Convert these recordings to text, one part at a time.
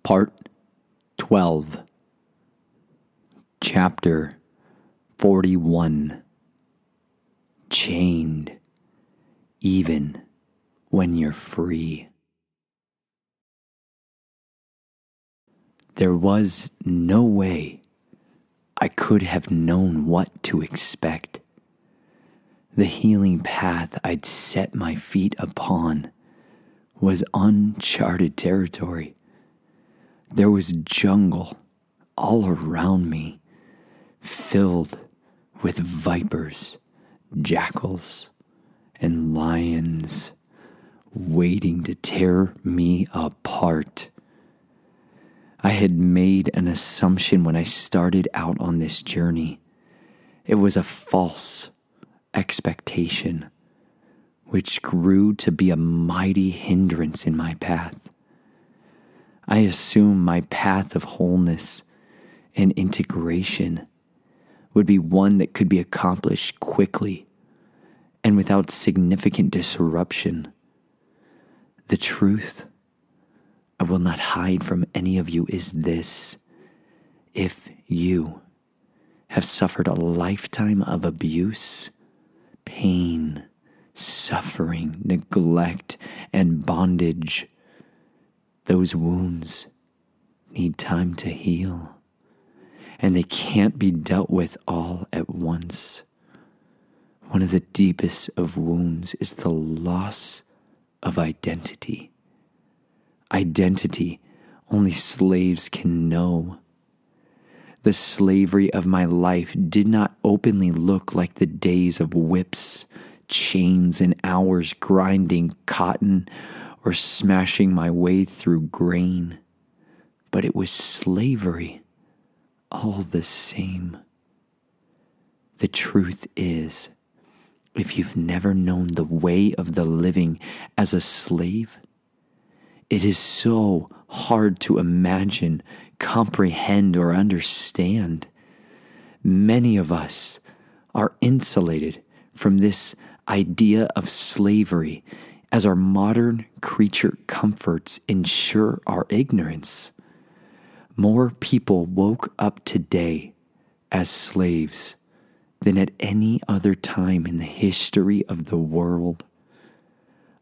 Part 12, Chapter 41, Chained, even when you're free. There was no way I could have known what to expect. The healing path I'd set my feet upon was uncharted territory. There was jungle all around me, filled with vipers, jackals, and lions waiting to tear me apart. I had made an assumption when I started out on this journey. It was a false expectation, which grew to be a mighty hindrance in my path. I assumed my path of wholeness and integration would be one that could be accomplished quickly and without significant disruption. The truth I will not hide from any of you is this: if you have suffered a lifetime of abuse, pain, suffering, neglect, and bondage, those wounds need time to heal, and they can't be dealt with all at once. One of the deepest of wounds is the loss of identity. Identity only slaves can know. The slavery of my life did not openly look like the days of whips, chains, and hours grinding cotton or smashing my way through grain, but it was slavery all the same. The truth is, if you've never known the way of the living as a slave, it is so hard to imagine, comprehend, or understand. Many of us are insulated from this idea of slavery as our modern creature comforts ensure our ignorance. More people woke up today as slaves than at any other time in the history of the world.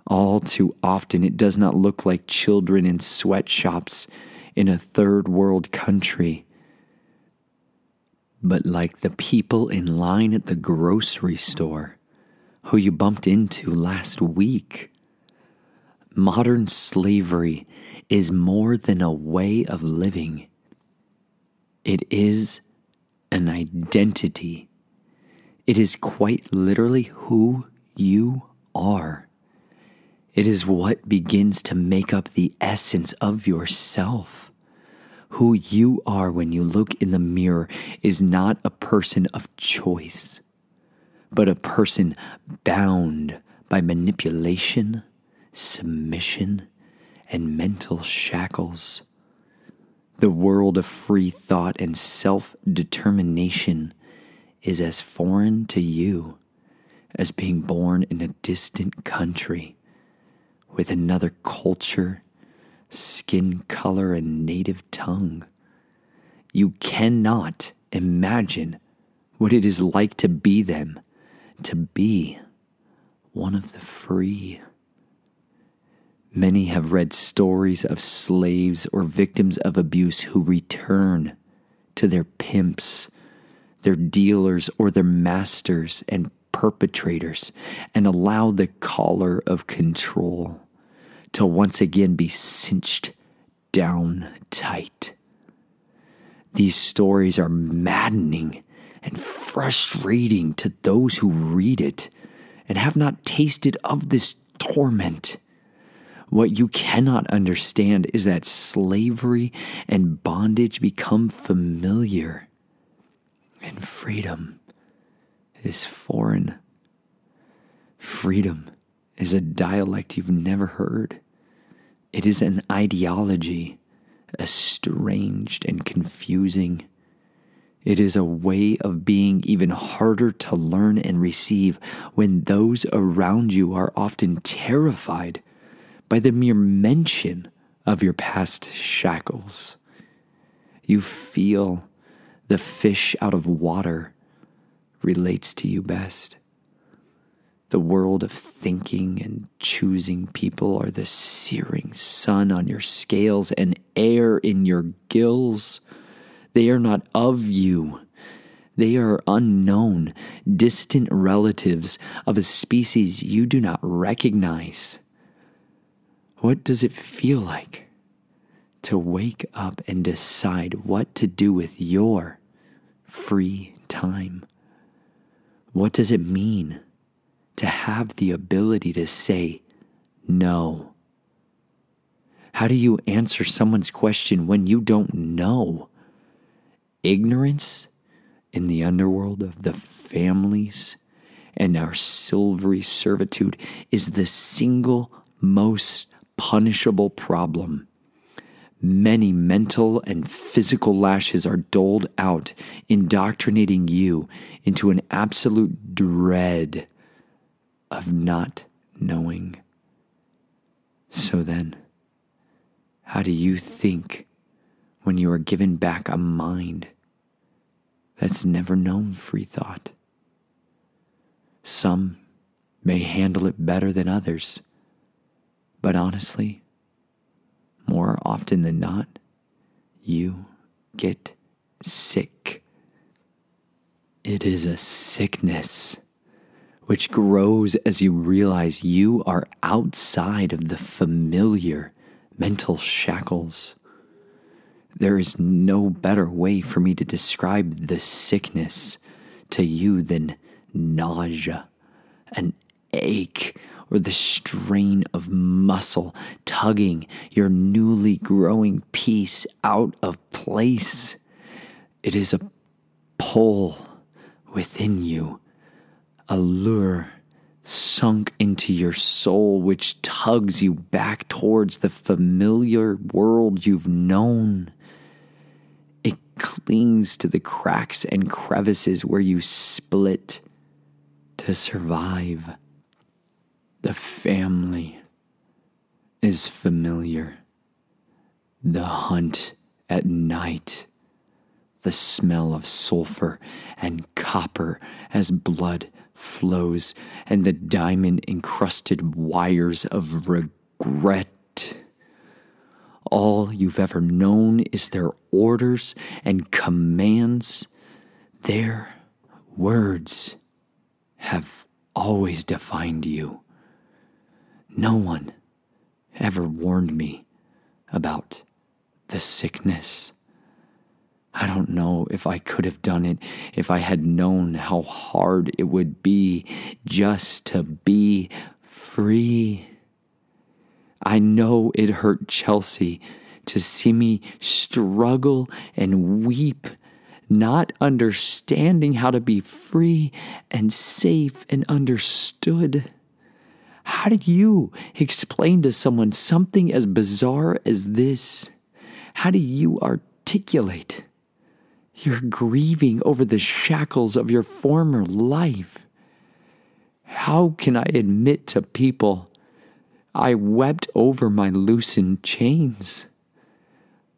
All too often, it does not look like children in sweatshops in a third world country, but like the people in line at the grocery store who you bumped into last week. Modern slavery is more than a way of living. It is an identity. It is quite literally who you are. It is what begins to make up the essence of yourself. Who you are when you look in the mirror is not a person of choice, but a person bound by manipulation, submission, and mental shackles. The world of free thought and self-determination is as foreign to you as being born in a distant country with another culture, skin color, and native tongue. You cannot imagine what it is like to be them, to be one of the free. Many have read stories of slaves or victims of abuse who return to their pimps, their dealers, or their masters and perpetrators, and allow the collar of control to once again be cinched down tight. These stories are maddening and frustrating to those who read it and have not tasted of this torment. What you cannot understand is that slavery and bondage become familiar, and freedom is foreign. Freedom is a dialect you've never heard. It is an ideology, estranged and confusing. It is a way of being even harder to learn and receive when those around you are often terrified by the mere mention of your past shackles. You feel the fish out of water relates to you best. The world of thinking and choosing people are the searing sun on your scales and air in your gills. They are not of you. They are unknown, distant relatives of a species you do not recognize. What does it feel like to wake up and decide what to do with your free time? What does it mean to have the ability to say no? How do you answer someone's question when you don't know? Ignorance in the underworld of the families and our silvery servitude is the single most punishable problem. Many mental and physical lashes are doled out, indoctrinating you into an absolute dread of not knowing. So then, how do you think when you are given back a mind that's never known free thought? Some may handle it better than others, but honestly, more often than not, you get sick. It is a sickness which grows as you realize you are outside of the familiar mental shackles. There is no better way for me to describe the sickness to you than nausea, an ache, or the strain of muscle tugging your newly growing piece out of place. It is a pull within you, a lure sunk into your soul which tugs you back towards the familiar world you've known. It clings to the cracks and crevices where you split to survive. The family is familiar. The hunt at night, the smell of sulfur and copper as blood flows, and the diamond-encrusted wires of regret. All you've ever known is their orders and commands. Their words have always defined you. No one ever warned me about the sickness. I don't know if I could have done it if I had known how hard it would be just to be free. I know it hurt Chelsea to see me struggle and weep, not understanding how to be free and safe and understood. How did you explain to someone something as bizarre as this? How do you articulate your grieving over the shackles of your former life? How can I admit to people I wept over my loosened chains?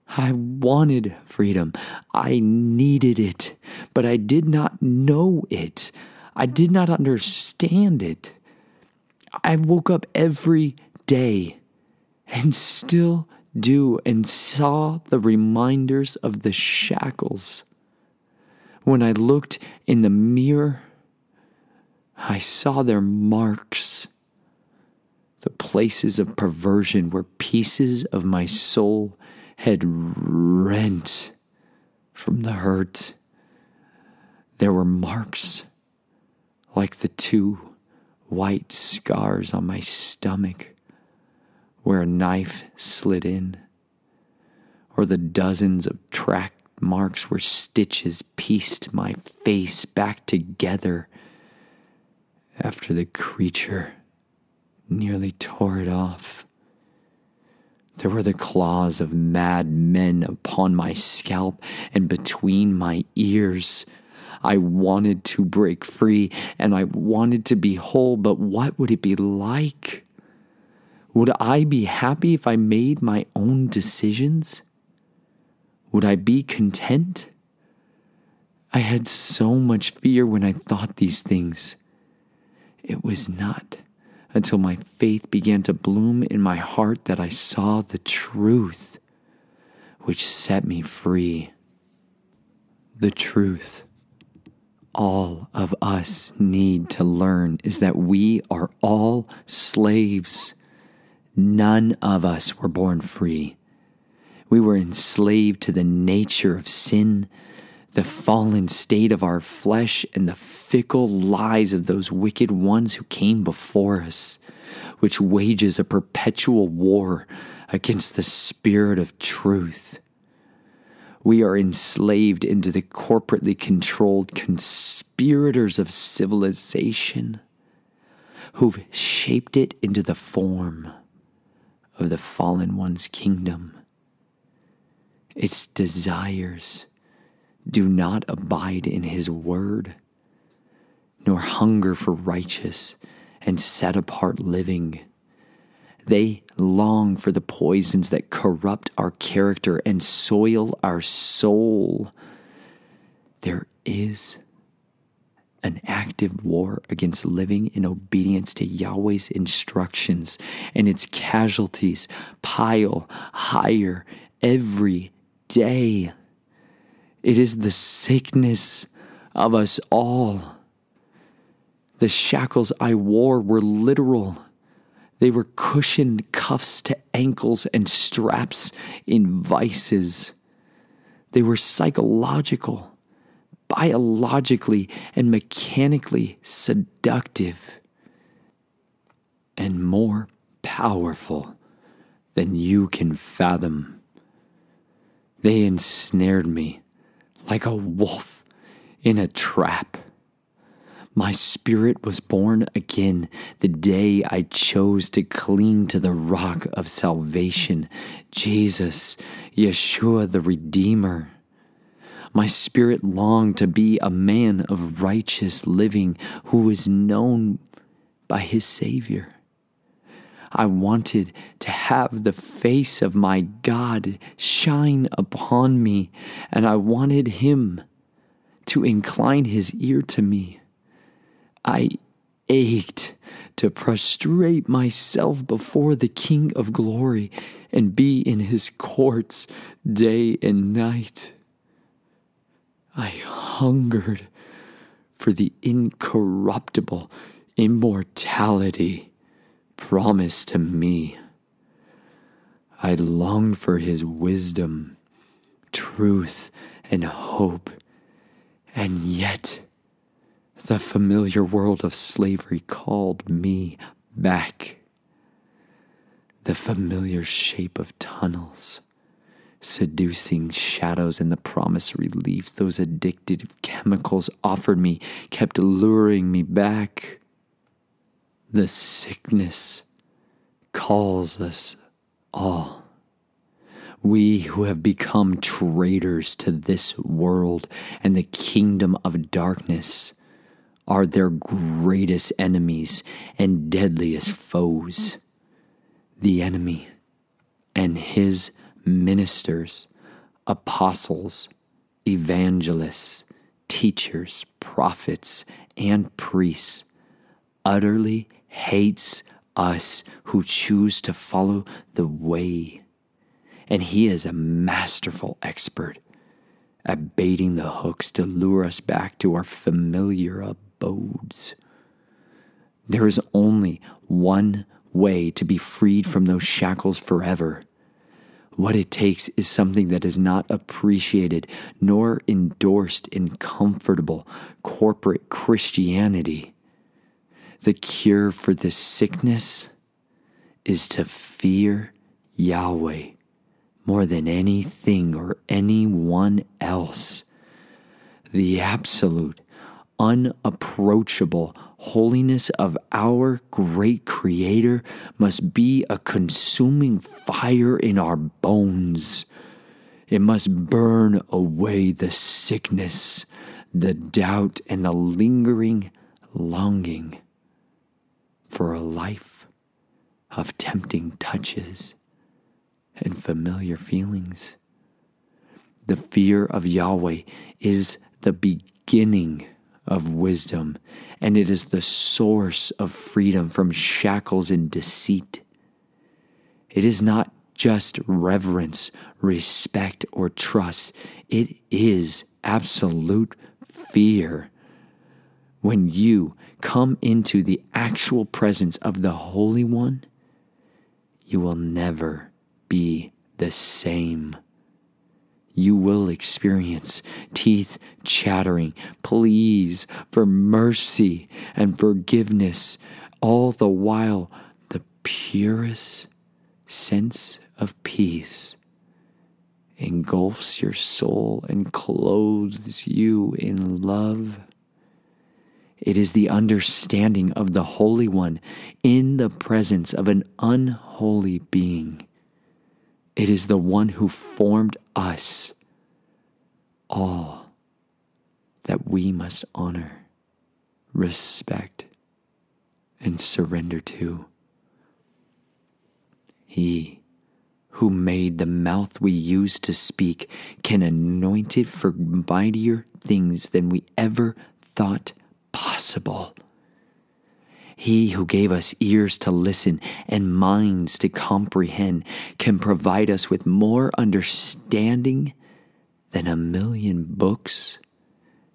I wanted freedom. I needed it, but I did not know it. I did not understand it. I woke up every day and still do and saw the reminders of the shackles. When I looked in the mirror, I saw their marks, the places of perversion where pieces of my soul had rent from the hurt. There were marks like the 2 white scars on my stomach where a knife slid in, or the dozens of track marks where stitches pieced my face back together after the creature nearly tore it off. There were the claws of mad men upon my scalp and between my ears. I wanted to break free and I wanted to be whole, but what would it be like? Would I be happy if I made my own decisions? Would I be content? I had so much fear when I thought these things. It was not until my faith began to bloom in my heart that I saw the truth, which set me free. The truth all of us need to learn is that we are all slaves. None of us were born free. We were enslaved to the nature of sin, the fallen state of our flesh, and the fickle lies of those wicked ones who came before us, which wages a perpetual war against the spirit of truth. We are enslaved into the corporately controlled conspirators of civilization who've shaped it into the form of the fallen one's kingdom. Its desires do not abide in his word, nor hunger for righteous and set-apart living. They long for the poisons that corrupt our character and soil our soul. There is an active war against living in obedience to Yahweh's instructions, and its casualties pile higher every day. It is the sickness of us all. The shackles I wore were literal. They were cushioned cuffs to ankles and straps in vices. They were psychological, biologically, and mechanically seductive, and more powerful than you can fathom. They ensnared me like a wolf in a trap. My spirit was born again the day I chose to cling to the rock of salvation, Jesus, Yeshua the Redeemer. My spirit longed to be a man of righteous living who was known by his Savior. I wanted to have the face of my God shine upon me, and I wanted him to incline his ear to me. I ached to prostrate myself before the King of Glory and be in his courts day and night. I hungered for the incorruptible immortality promised to me. I longed for his wisdom, truth, and hope, and yet the familiar world of slavery called me back. The familiar shape of tunnels, seducing shadows, and the promised relief those addictive chemicals offered me kept luring me back. The sickness calls us all. We who have become traitors to this world and the kingdom of darkness are their greatest enemies and deadliest foes. The enemy and his ministers, apostles, evangelists, teachers, prophets, and priests utterly hates us who choose to follow the way. And he is a masterful expert at baiting the hooks to lure us back to our familiar abodes. There is only one way to be freed from those shackles forever. What it takes is something that is not appreciated nor endorsed in comfortable corporate Christianity. The cure for this sickness is to fear Yahweh more than anything or anyone else. The absolute, unapproachable holiness of our great Creator must be a consuming fire in our bones. It must burn away the sickness, the doubt, and the lingering longing for a life of tempting touches and familiar feelings. The fear of Yahweh is the beginning of wisdom, and it is the source of freedom from shackles and deceit. It is not just reverence, respect, or trust. It is absolute fear. When you come into the actual presence of the Holy One, you will never be the same. You will experience teeth chattering, pleas for mercy and forgiveness, all the while the purest sense of peace engulfs your soul and clothes you in love. It is the understanding of the Holy One in the presence of an unholy being. It is the one who formed us, all that we must honor, respect, and surrender to. He who made the mouth we use to speak can anoint it for mightier things than we ever thought possible. He who gave us ears to listen and minds to comprehend can provide us with more understanding than 1,000,000 books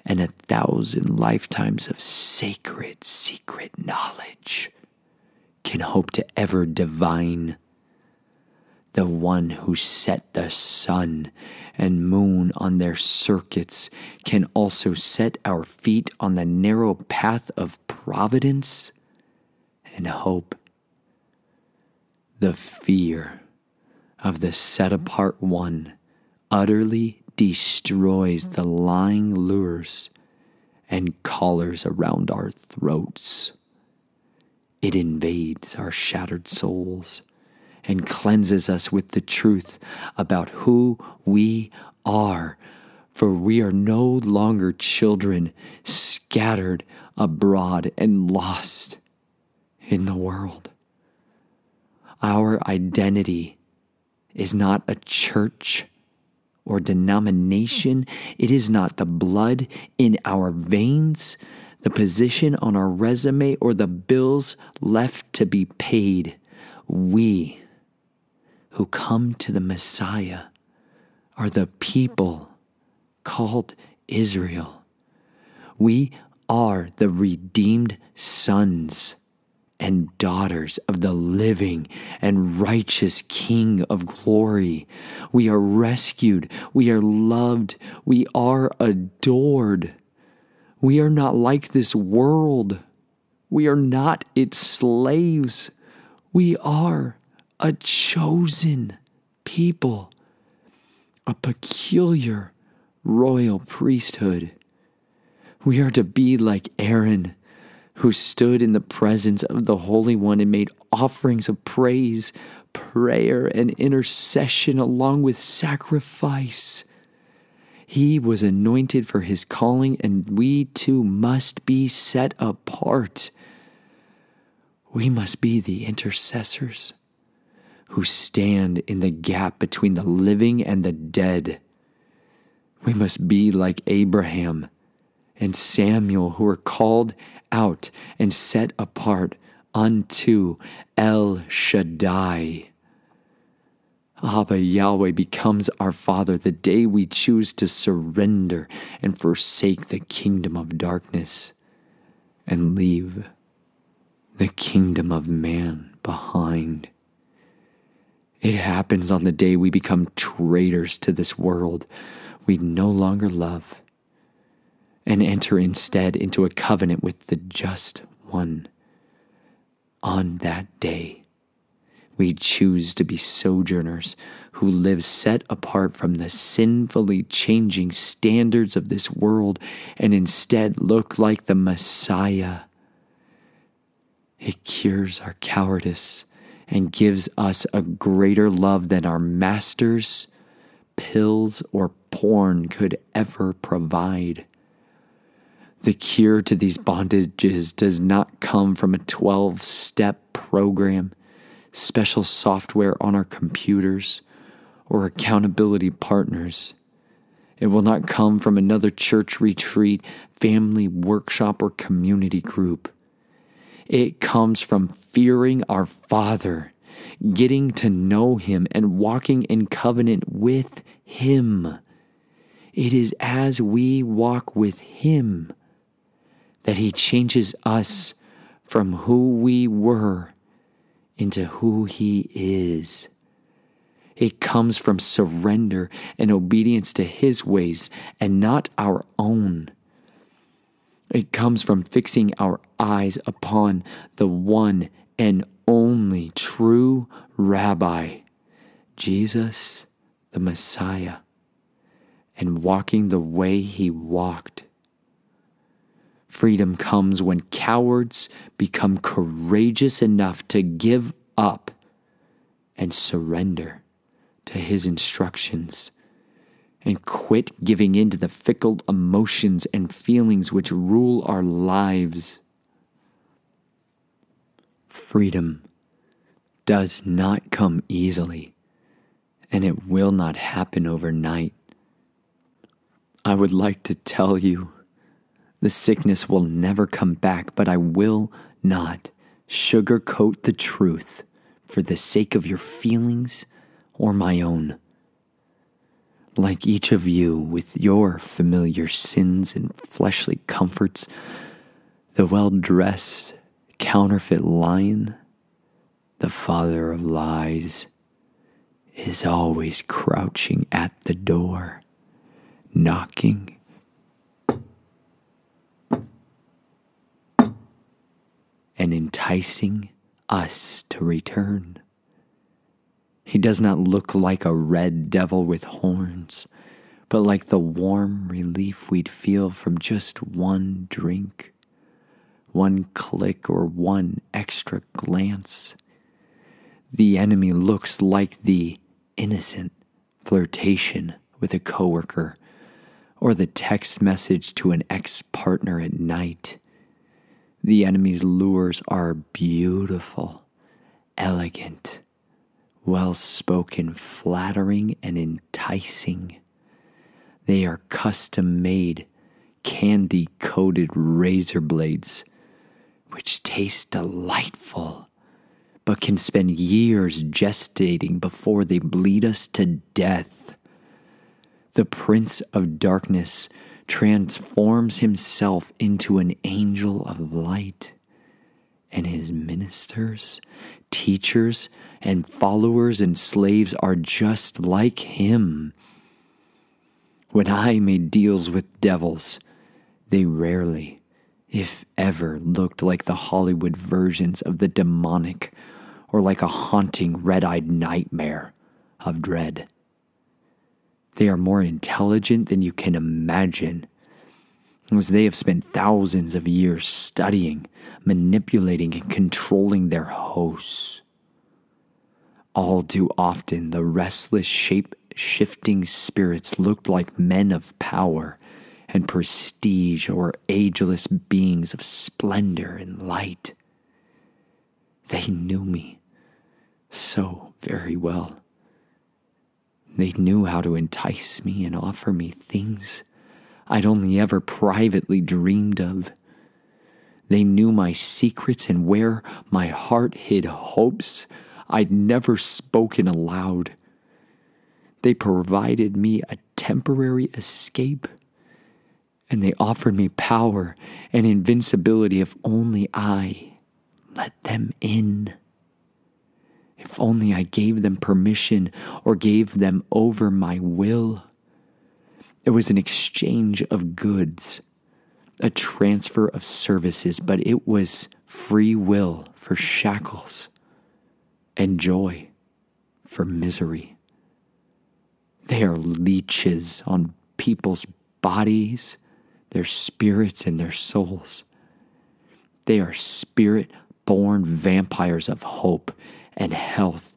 and 1,000 lifetimes of sacred, secret knowledge can hope to ever divine. The one who set the sun and moon on their circuits can also set our feet on the narrow path of providence and hope. The fear of the set-apart one utterly destroys the lying lures and collars around our throats. It invades our shattered souls and cleanses us with the truth about who we are, for we are no longer children scattered abroad and lost in the world. Our identity is not a church or denomination. It is not the blood in our veins, the position on our resume, or the bills left to be paid. We who come to the Messiah are the people called Israel. We are the redeemed sons and daughters of the living and righteous King of glory. We are rescued. We are loved. We are adored. We are not like this world. We are not its slaves. We are a chosen people, a peculiar royal priesthood. We are to be like Aaron, who stood in the presence of the Holy One and made offerings of praise, prayer, and intercession along with sacrifice. He was anointed for his calling, and we too must be set apart. We must be the intercessors who stand in the gap between the living and the dead. We must be like Abraham and Samuel, who were called out and set apart unto El Shaddai. Abba Yahweh becomes our Father the day we choose to surrender and forsake the kingdom of darkness and leave the kingdom of man behind. It happens on the day we become traitors to this world we no longer love, and enter instead into a covenant with the just one. On that day, we choose to be sojourners who live set apart from the sinfully changing standards of this world and instead look like the Messiah. It cures our cowardice and gives us a greater love than our masters, pills, or porn could ever provide. The cure to these bondages does not come from a 12-step program, special software on our computers, or accountability partners. It will not come from another church retreat, family workshop, or community group. It comes from fearing our Father, getting to know Him, and walking in covenant with Him. It is as we walk with Him that He changes us from who we were into who He is. It comes from surrender and obedience to His ways and not our own. It comes from fixing our eyes upon the one and only true Rabbi, Jesus the Messiah, and walking the way He walked. Freedom comes when cowards become courageous enough to give up and surrender to His instructions and quit giving in to the fickle emotions and feelings which rule our lives. Freedom does not come easily, and it will not happen overnight. I would like to tell you the sickness will never come back, but I will not sugarcoat the truth for the sake of your feelings or my own. Like each of you with your familiar sins and fleshly comforts, the well-dressed counterfeit lion, the father of lies, is always crouching at the door, knocking and enticing us to return. He does not look like a red devil with horns, but like the warm relief we'd feel from just one drink, one click, or one extra glance. The enemy looks like the innocent flirtation with a coworker, or the text message to an ex-partner at night. The enemy's lures are beautiful, elegant, well-spoken, flattering, and enticing. They are custom-made, candy-coated razor blades, which taste delightful, but can spend years gestating before they bleed us to death. The Prince of Darkness transforms himself into an angel of light, and his ministers, teachers, and followers and slaves are just like him. When I made deals with devils, they rarely, if ever, looked like the Hollywood versions of the demonic, or like a haunting red-eyed nightmare of dread. They are more intelligent than you can imagine, as they have spent thousands of years studying, manipulating, and controlling their hosts. All too often, the restless, shape-shifting spirits looked like men of power and prestige, or ageless beings of splendor and light. They knew me so very well. They knew how to entice me and offer me things I'd only ever privately dreamed of. They knew my secrets and where my heart hid hopes I'd never spoken aloud. They provided me a temporary escape, and they offered me power and invincibility if only I let them in. If only I gave them permission or gave them over my will. It was an exchange of goods, a transfer of services, but it was free will for shackles and joy for misery. They are leeches on people's bodies, their spirits, and their souls. They are spirit-born vampires of hope and health,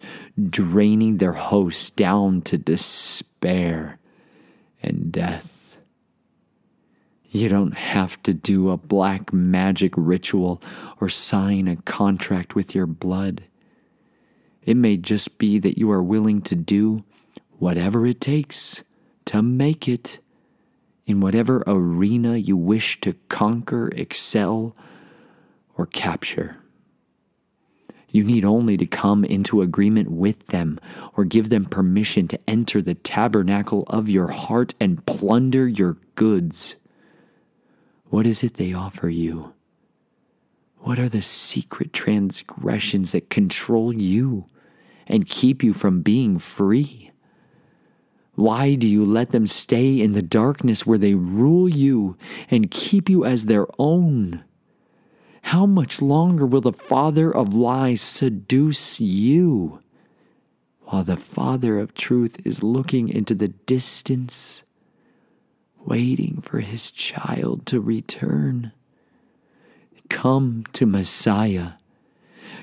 draining their hosts down to despair and death. You don't have to do a black magic ritual or sign a contract with your blood. It may just be that you are willing to do whatever it takes to make it in whatever arena you wish to conquer, excel, or capture. You need only to come into agreement with them or give them permission to enter the tabernacle of your heart and plunder your goods. What is it they offer you? What are the secret transgressions that control you and keep you from being free? Why do you let them stay in the darkness where they rule you and keep you as their own? How much longer will the father of lies seduce you, while the Father of truth is looking into the distance, waiting for his child to return? Come to Messiah.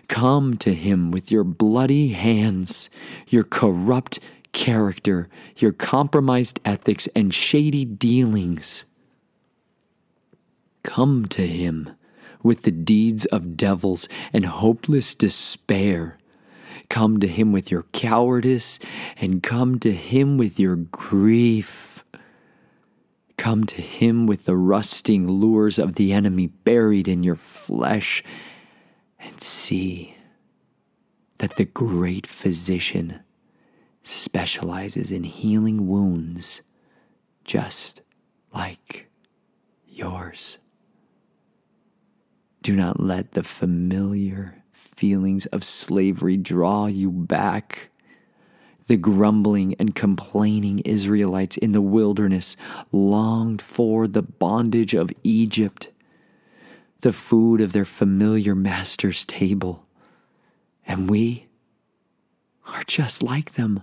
Come to him with your bloody hands, your corrupt character, your compromised ethics, and shady dealings. Come to him with the deeds of devils and hopeless despair. Come to him with your cowardice, and come to him with your grief. Come to him with the rusting lures of the enemy buried in your flesh, and see that the great physician specializes in healing wounds just like yours. Do not let the familiar feelings of slavery draw you back. The grumbling and complaining Israelites in the wilderness longed for the bondage of Egypt, the food of their familiar master's table. And we are just like them.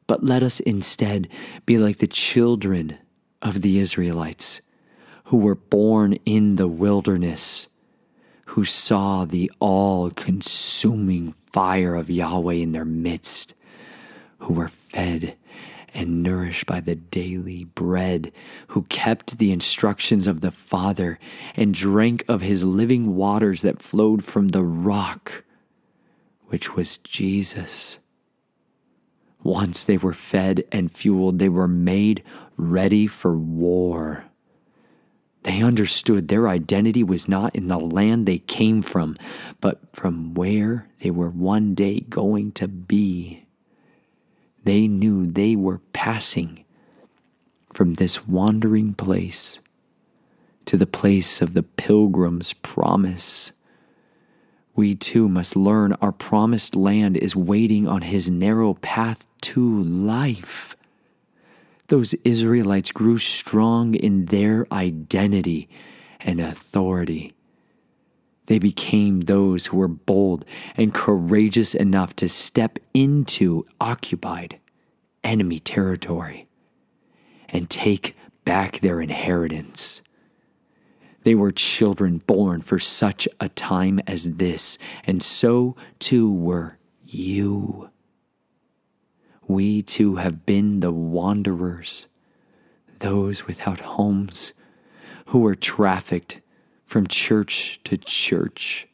But let us instead be like the children of the Israelites, who were born in the wilderness, who saw the all-consuming fire of Yahweh in their midst, who were fed and nourished by the daily bread, who kept the instructions of the Father and drank of his living waters that flowed from the rock, which was Jesus. Once they were fed and fueled, they were made ready for war. They understood their identity was not in the land they came from, but from where they were one day going to be. They knew they were passing from this wandering place to the place of the pilgrim's promise. We too must learn our promised land is waiting on his narrow path to life. Those Israelites grew strong in their identity and authority. They became those who were bold and courageous enough to step into occupied enemy territory and take back their inheritance. They were children born for such a time as this, and so too were you. We too have been the wanderers, those without homes, who were trafficked from church to church,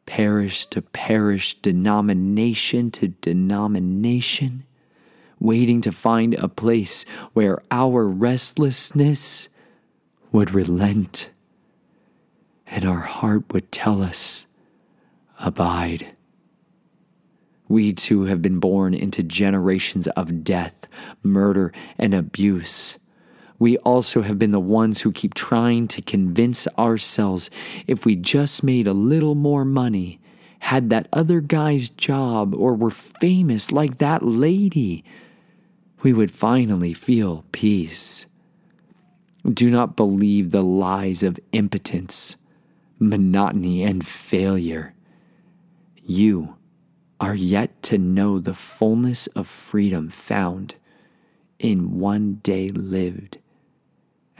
parish to parish, denomination to denomination, waiting to find a place where our restlessness would relent and our heart would tell us, abide. We too have been born into generations of death, murder, and abuse. We also have been the ones who keep trying to convince ourselves if we just made a little more money, had that other guy's job, or were famous like that lady, we would finally feel peace. Do not believe the lies of impotence, monotony, and failure. You are yet to know the fullness of freedom found in one day lived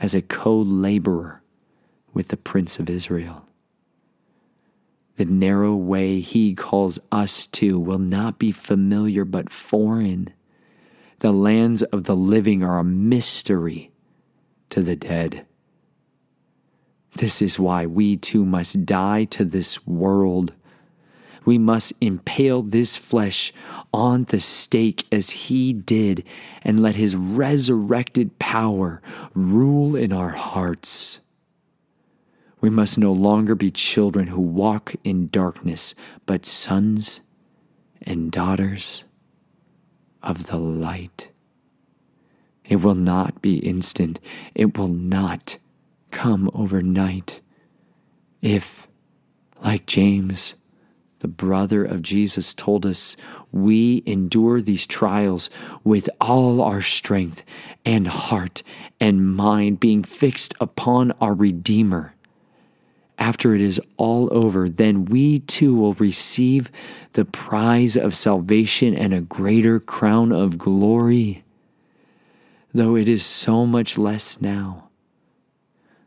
as a co-laborer with the Prince of Israel. The narrow way he calls us to will not be familiar but foreign. The lands of the living are a mystery to the dead. This is why we too must die to this world. We must impale this flesh on the stake as he did, and let his resurrected power rule in our hearts. We must no longer be children who walk in darkness, but sons and daughters of the light. It will not be instant. It will not come overnight. If, like James, the brother of Jesus, told us, we endure these trials with all our strength and heart and mind being fixed upon our Redeemer. After it is all over, then we too will receive the prize of salvation and a greater crown of glory. Though it is so much less now,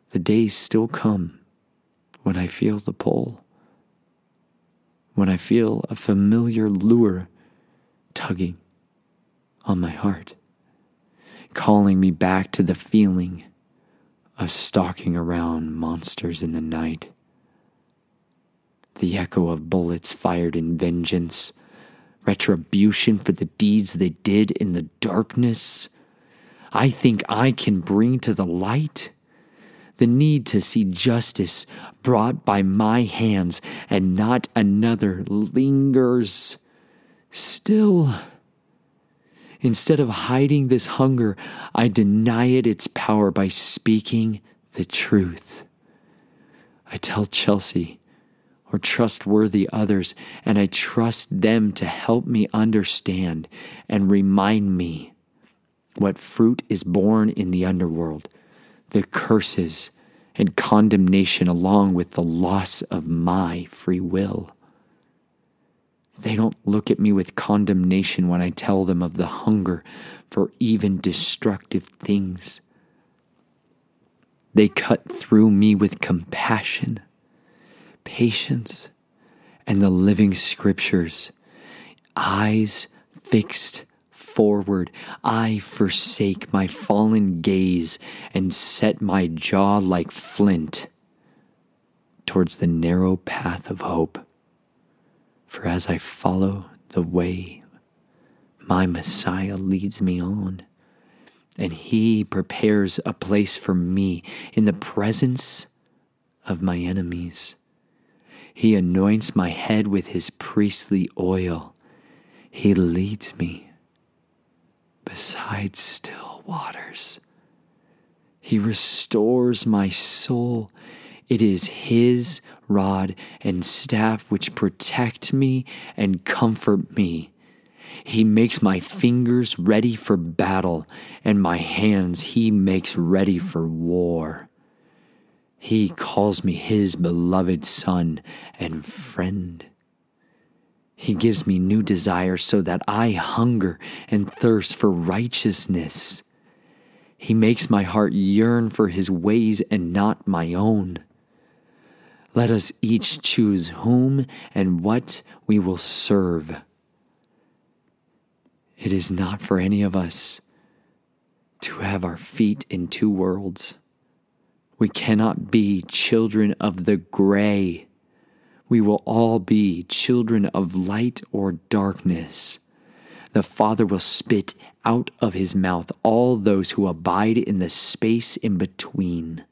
the days still come when I feel the pull, when I feel a familiar lure tugging on my heart, calling me back to the feeling of stalking around monsters in the night. The echo of bullets fired in vengeance, retribution for the deeds they did in the darkness. I think I can bring to the light. The need to see justice brought by my hands and not another lingers still. Instead of hiding this hunger, I deny it its power by speaking the truth. I tell Chelsea or trustworthy others, and I trust them to help me understand and remind me what fruit is born in the underworld, the curses and condemnation along with the loss of my free will. They don't look at me with condemnation when I tell them of the hunger for even destructive things. They cut through me with compassion, patience, and the living scriptures. Eyes fixed forward, I forsake my fallen gaze and set my jaw like flint towards the narrow path of hope. For as I follow the way my Messiah leads me on, and he prepares a place for me in the presence of my enemies. He anoints my head with his priestly oil. He leads me beside still waters. He restores my soul. It is his rod and staff which protect me and comfort me. He makes my fingers ready for battle, and my hands he makes ready for war. He calls me his beloved son and friend. He gives me new desires so that I hunger and thirst for righteousness. He makes my heart yearn for his ways and not my own. Let us each choose whom and what we will serve. It is not for any of us to have our feet in two worlds. We cannot be children of the gray. We will all be children of light or darkness. The Father will spit out of his mouth all those who abide in the space in between.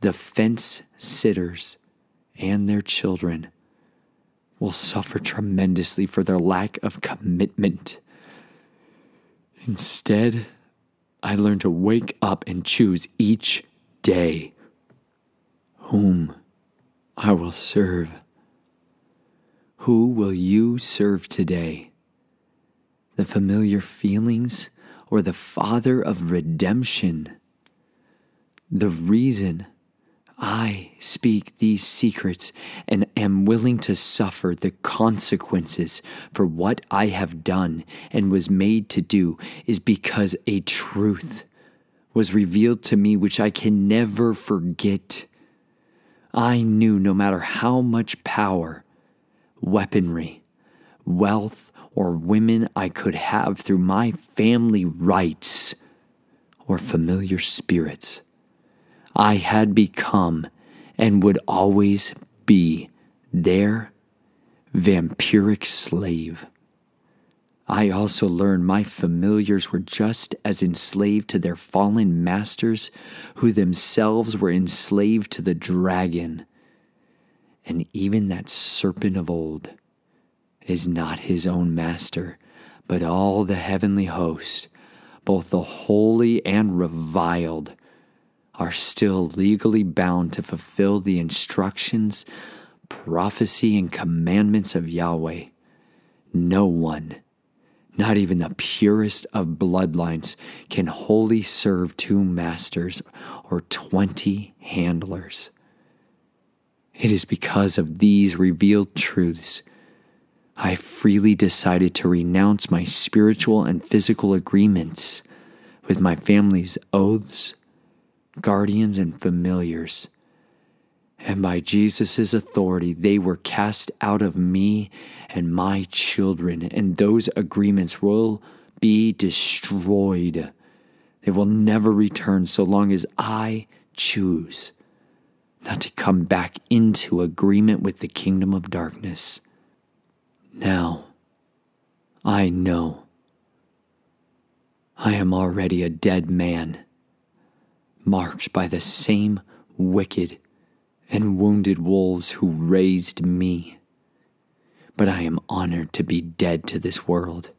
The fence sitters and their children will suffer tremendously for their lack of commitment. Instead, I learn to wake up and choose each day whom I will serve. Who will you serve today? The familiar feelings or the Father of redemption? The reason I speak these secrets and am willing to suffer the consequences for what I have done and was made to do is because a truth was revealed to me which I can never forget. I knew no matter how much power, weaponry, wealth, or women I could have through my family rights or familiar spirits, I had become and would always be there, vampiric slave. I also learned my familiars were just as enslaved to their fallen masters, who themselves were enslaved to the dragon. And even that serpent of old is not his own master, but all the heavenly host, both the holy and reviled, are still legally bound to fulfill the instructions, prophecy, and commandments of Yahweh. No one, not even the purest of bloodlines, can wholly serve 2 masters or 20 handlers. It is because of these revealed truths I freely decided to renounce my spiritual and physical agreements with my family's oaths, guardians, and familiars. And by Jesus' authority, they were cast out of me and my children, and those agreements will be destroyed. They will never return so long as I choose not to come back into agreement with the kingdom of darkness. Now, I know I am already a dead man, marked by the same wicked and wounded wolves who raised me. But I am honored to be dead to this world,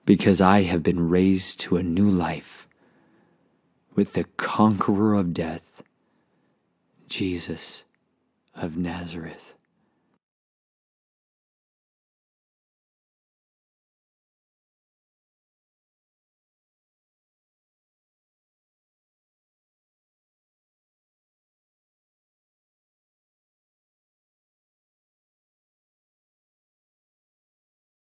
because I have been raised to a new life with the conqueror of death, Jesus of Nazareth.